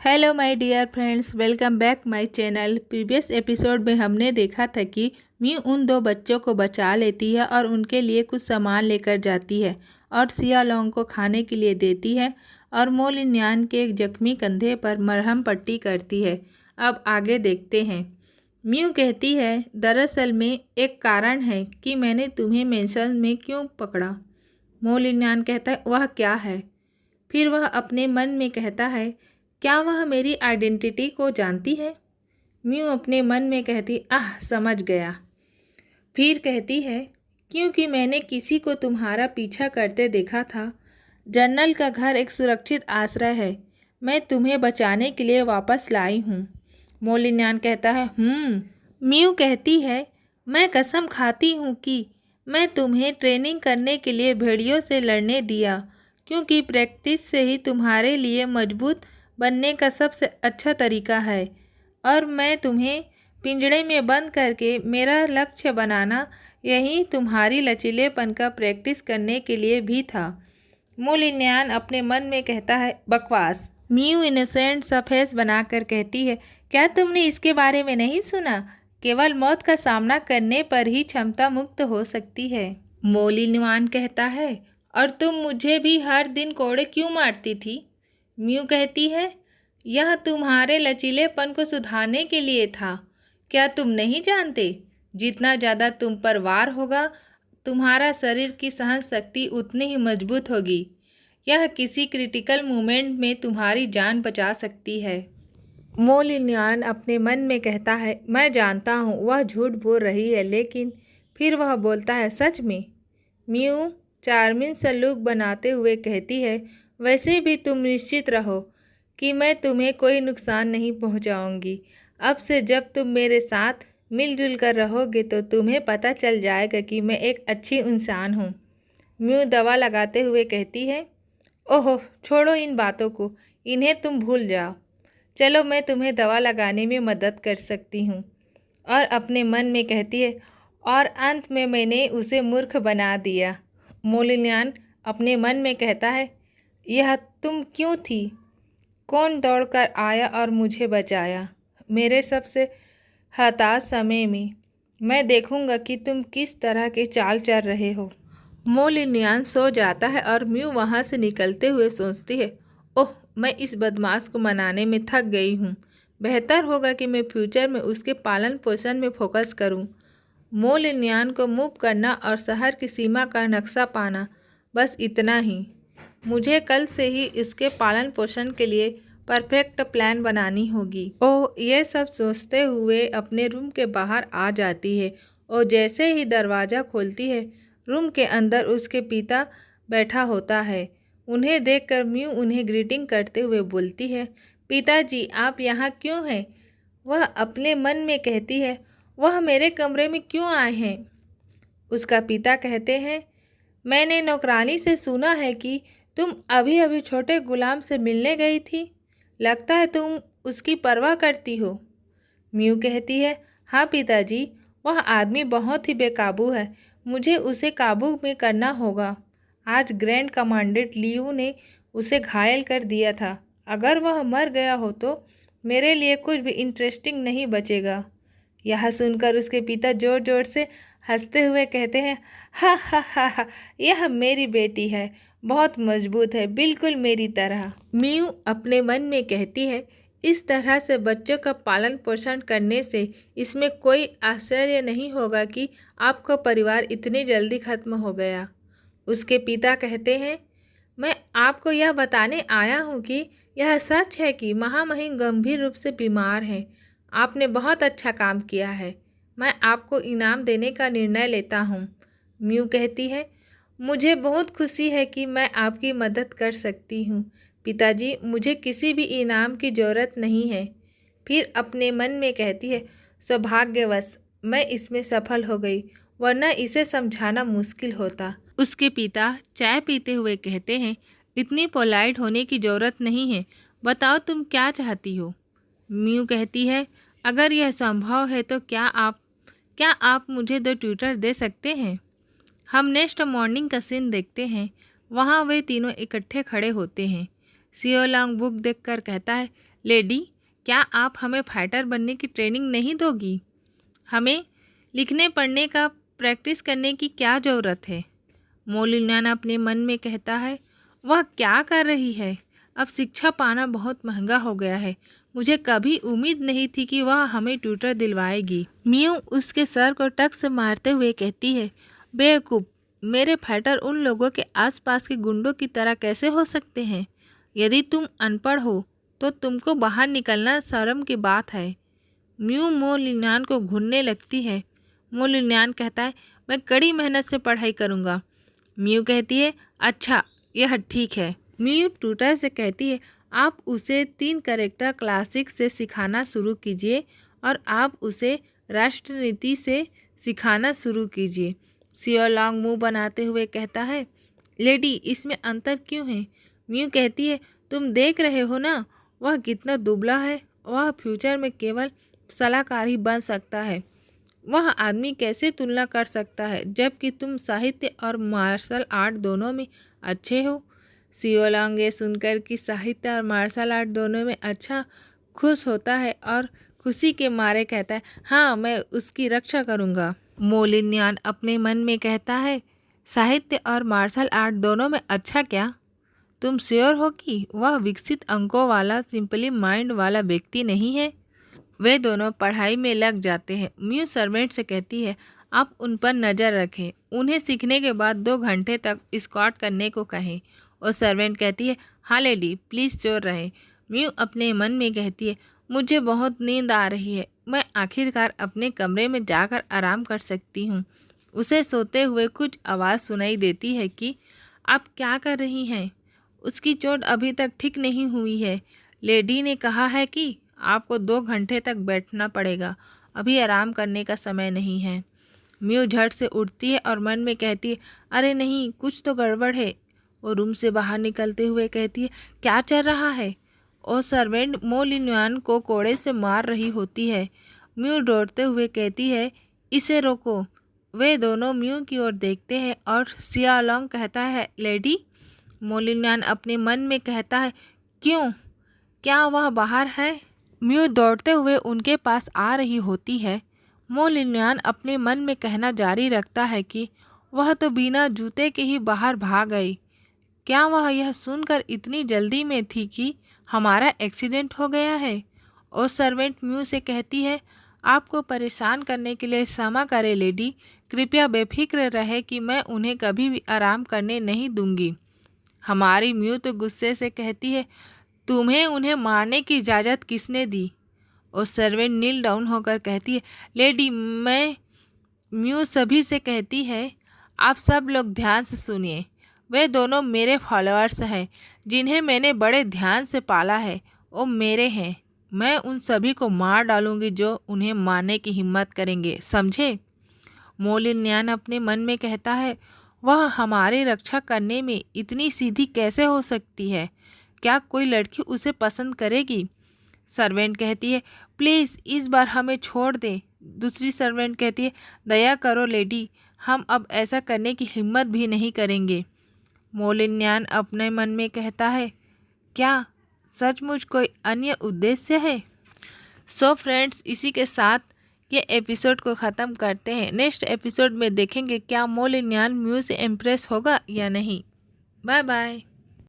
Hello my dear friends, welcome back my channel. Previous episode में हमने देखा था कि म्यू उन दो बच्चों को बचा लेती है और उनके लिए कुछ सामान लेकर जाती है और सिया लोंग को खाने के लिए देती है और मो लिन्यान के एक जख्मी कंधे पर मरहम पट्टी करती है। अब आगे देखते हैं। म्यू कहती है, दरअसल में एक कारण है कि मैंने तुम्हें मेंशन में क्यों पकड़ा। मो लिन्यान कहता है, वह क्या है? फिर वह अपने मन में कहता है, क्या वह मेरी आइडेंटिटी को जानती है? म्यू अपने मन में कहती, समझ गया। फिर कहती है, क्योंकि मैंने किसी को तुम्हारा पीछा करते देखा था। जनरल का घर एक सुरक्षित आश्रय है। मैं तुम्हें बचाने के लिए वापस लाई हूँ। मो लिन्यान कहता है, म्यू कहती है, मैं कसम खाती हूँ कि मैं तुम्हें ट्रेनिंग करने के लिए भेड़ियों से लड़ने दिया, क्योंकि प्रैक्टिस से ही तुम्हारे लिए मजबूत बनने का सबसे अच्छा तरीका है, और मैं तुम्हें पिंजड़े में बंद करके मेरा लक्ष्य बनाना यही तुम्हारी लचीलेपन का प्रैक्टिस करने के लिए भी था। मो लिन्यान अपने मन में कहता है, बकवास। म्यू इनोसेंट सा फेस बनाकर कहती है, क्या तुमने इसके बारे में नहीं सुना? केवल मौत का सामना करने पर ही क्षमता मुक्त हो सकती है। मो लिन्यान कहता है, और तुम मुझे भी हर दिन कोड़े क्यों मारती थी? म्यू कहती है, यह तुम्हारे लचीलेपन को सुधारने के लिए था। क्या तुम नहीं जानते? जितना ज़्यादा तुम पर वार होगा, तुम्हारा शरीर की सहन शक्ति उतनी ही मजबूत होगी। यह किसी क्रिटिकल मोमेंट में तुम्हारी जान बचा सकती है। मो लिन्यान अपने मन में कहता है, मैं जानता हूँ वह झूठ बोल रही है, लेकिन फिर वह बोलता है, सच में? म्यू चार्मिंग सलूक बनाते हुए कहती है, वैसे भी तुम निश्चित रहो कि मैं तुम्हें कोई नुकसान नहीं पहुंचाऊंगी। अब से जब तुम मेरे साथ मिलजुल कर रहोगे तो तुम्हें पता चल जाएगा कि मैं एक अच्छी इंसान हूँ। म्यू दवा लगाते हुए कहती है, ओहो, छोड़ो इन बातों को, इन्हें तुम भूल जाओ। चलो, मैं तुम्हें दवा लगाने में मदद कर सकती हूँ। और अपने मन में कहती है, और अंत में मैंने उसे मूर्ख बना दिया। मो लिन्यान अपने मन में कहता है, यह तुम क्यों थी? कौन दौड़कर आया और मुझे बचाया मेरे सबसे हताश समय में? मैं देखूंगा कि तुम किस तरह के चाल चल रहे हो। मो लिन्यान सो जाता है और म्यू वहाँ से निकलते हुए सोचती है, ओह, मैं इस बदमाश को मनाने में थक गई हूँ। बेहतर होगा कि मैं फ्यूचर में उसके पालन पोषण में फोकस करूँ। मो लिन्यान को मूव करना और शहर की सीमा का नक्शा पाना, बस इतना ही। मुझे कल से ही इसके पालन पोषण के लिए परफेक्ट प्लान बनानी होगी। ओह, ये सब सोचते हुए अपने रूम के बाहर आ जाती है और जैसे ही दरवाज़ा खोलती है, रूम के अंदर उसके पिता बैठा होता है। उन्हें देखकर म्यू उन्हें ग्रीटिंग करते हुए बोलती है, पिताजी, आप यहाँ क्यों हैं? वह अपने मन में कहती है, वह मेरे कमरे में क्यों आए हैं? उसका पिता कहते हैं, मैंने नौकरानी से सुना है कि तुम अभी अभी छोटे गुलाम से मिलने गई थी। लगता है तुम उसकी परवाह करती हो। म्यू कहती है, हाँ पिताजी, वह आदमी बहुत ही बेकाबू है। मुझे उसे काबू में करना होगा। आज ग्रैंड कमांडेंट लियू ने उसे घायल कर दिया था। अगर वह मर गया हो तो मेरे लिए कुछ भी इंटरेस्टिंग नहीं बचेगा। यह सुनकर उसके पिता जोर जोर से हंसते हुए कहते हैं, हा हा हा हा, यह मेरी बेटी है, बहुत मजबूत है, बिल्कुल मेरी तरह। म्यू अपने मन में कहती है, इस तरह से बच्चों का पालन पोषण करने से इसमें कोई आश्चर्य नहीं होगा कि आपका परिवार इतनी जल्दी खत्म हो गया। उसके पिता कहते हैं, मैं आपको यह बताने आया हूँ कि यह सच है कि महामहिम गंभीर रूप से बीमार हैं। आपने बहुत अच्छा काम किया है। मैं आपको इनाम देने का निर्णय लेता हूँ। म्यू कहती है, मुझे बहुत खुशी है कि मैं आपकी मदद कर सकती हूँ। पिताजी, मुझे किसी भी इनाम की ज़रूरत नहीं है। फिर अपने मन में कहती है, सौभाग्यवश मैं इसमें सफल हो गई, वरना इसे समझाना मुश्किल होता। उसके पिता चाय पीते हुए कहते हैं, इतनी पोलाइट होने की ज़रूरत नहीं है। बताओ तुम क्या चाहती हो? म्यू कहती है, अगर यह संभव है तो क्या आप मुझे 2 ट्यूटर दे सकते हैं? हम नेक्स्ट मॉर्निंग का सीन देखते हैं। वहाँ वे तीनों इकट्ठे खड़े होते हैं। सियोलॉन्ग बुक देखकर कहता है, लेडी, क्या आप हमें फाइटर बनने की ट्रेनिंग नहीं दोगी? हमें लिखने पढ़ने का प्रैक्टिस करने की क्या ज़रूरत है? मोलिन्यान अपने मन में कहता है, वह क्या कर रही है? अब शिक्षा पाना बहुत महंगा हो गया है। मुझे कभी उम्मीद नहीं थी कि वह हमें ट्यूटर दिलवाएगी। म्यू उसके सर को टक से मारते हुए कहती है, बेवकूफ़, मेरे फाइटर उन लोगों के आसपास के गुंडों की तरह कैसे हो सकते हैं? यदि तुम अनपढ़ हो तो तुमको बाहर निकलना शर्म की बात है। म्यू मोलिन्यान को घूरने लगती है। मोलिन्यान कहता है, मैं कड़ी मेहनत से पढ़ाई करूँगा। म्यू कहती है, अच्छा, यह ठीक है। म्यू ट्यूटर से कहती है, आप उसे 3 कैरेक्टर क्लासिक से सिखाना शुरू कीजिए और आप उसे राष्ट्रनीति से सिखाना शुरू कीजिए। सियोलॉन्ग मुंह बनाते हुए कहता है, लेडी, इसमें अंतर क्यों है? म्यू कहती है, तुम देख रहे हो ना, वह कितना दुबला है। वह फ्यूचर में केवल सलाहकार ही बन सकता है। वह आदमी कैसे तुलना कर सकता है जबकि तुम साहित्य और मार्शल आर्ट दोनों में अच्छे हो? सियोलॉन्ग ये सुनकर कि साहित्य और मार्शल आर्ट दोनों में अच्छा खुश होता है और खुशी के मारे कहता है, हाँ, मैं उसकी रक्षा करूँगा। मोलिन्यान अपने मन में कहता है, साहित्य और मार्शल आर्ट दोनों में अच्छा क्या? तुम श्योर हो कि वह विकसित अंकों वाला सिंपली माइंड वाला व्यक्ति नहीं है? वे दोनों पढ़ाई में लग जाते हैं। म्यू सर्वेंट से कहती है, आप उन पर नज़र रखें। उन्हें सीखने के बाद 2 घंटे तक स्क्वाट करने को कहें। और सर्वेंट कहती है, हाँ लेडी, प्लीज़ श्योर रहें। म्यू अपने मन में कहती है, मुझे बहुत नींद आ रही है। मैं आखिरकार अपने कमरे में जाकर आराम कर सकती हूँ। उसे सोते हुए कुछ आवाज़ सुनाई देती है कि आप क्या कर रही हैं? उसकी चोट अभी तक ठीक नहीं हुई है। लेडी ने कहा है कि आपको 2 घंटे तक बैठना पड़ेगा। अभी आराम करने का समय नहीं है। म्यू झट से उठती है और मन में कहती है, अरे नहीं, कुछ तो गड़बड़ है। वो रूम से बाहर निकलते हुए कहती है, क्या चल रहा है? और सर्वेंट मोलिन्यान को कोड़े से मार रही होती है। म्यू दौड़ते हुए कहती है, इसे रोको। वे दोनों म्यू की ओर देखते हैं और सियोलॉन्ग कहता है, लेडी। मोलिन्यान अपने मन में कहता है, क्यों? क्या वह बाहर है? म्यू दौड़ते हुए उनके पास आ रही होती है। मोलिन्यान अपने मन में कहना जारी रखता है कि वह तो बिना जूते के ही बाहर भाग गई। क्या वह यह सुनकर इतनी जल्दी में थी कि हमारा एक्सीडेंट हो गया है? और सर्वेंट म्यू से कहती है, आपको परेशान करने के लिए क्षमा करें लेडी। कृपया बेफिक्र रहे कि मैं उन्हें कभी भी आराम करने नहीं दूंगी। हमारी म्यू तो गुस्से से कहती है, तुम्हें उन्हें मारने की इजाज़त किसने दी? और सर्वेंट नील डाउन होकर कहती है, लेडी, मैं। म्यू सभी से कहती है, आप सब लोग ध्यान से सुनिए। वे दोनों मेरे फॉलोअर्स हैं जिन्हें मैंने बड़े ध्यान से पाला है। वो मेरे हैं। मैं उन सभी को मार डालूंगी जो उन्हें मारने की हिम्मत करेंगे, समझे? मोलिन्यान अपने मन में कहता है, वह हमारी रक्षा करने में इतनी सीधी कैसे हो सकती है? क्या कोई लड़की उसे पसंद करेगी? सर्वेंट कहती है, प्लीज़ इस बार हमें छोड़ दें। दूसरी सर्वेंट कहती है, दया करो लेडी, हम अब ऐसा करने की हिम्मत भी नहीं करेंगे। मोलिन्यान अपने मन में कहता है, क्या सचमुच कोई अन्य उद्देश्य है? सो फ्रेंड्स, इसी के साथ ये एपिसोड को ख़त्म करते हैं। नेक्स्ट एपिसोड में देखेंगे क्या मोलिन्यान म्यू से इम्प्रेस होगा या नहीं। Bye bye.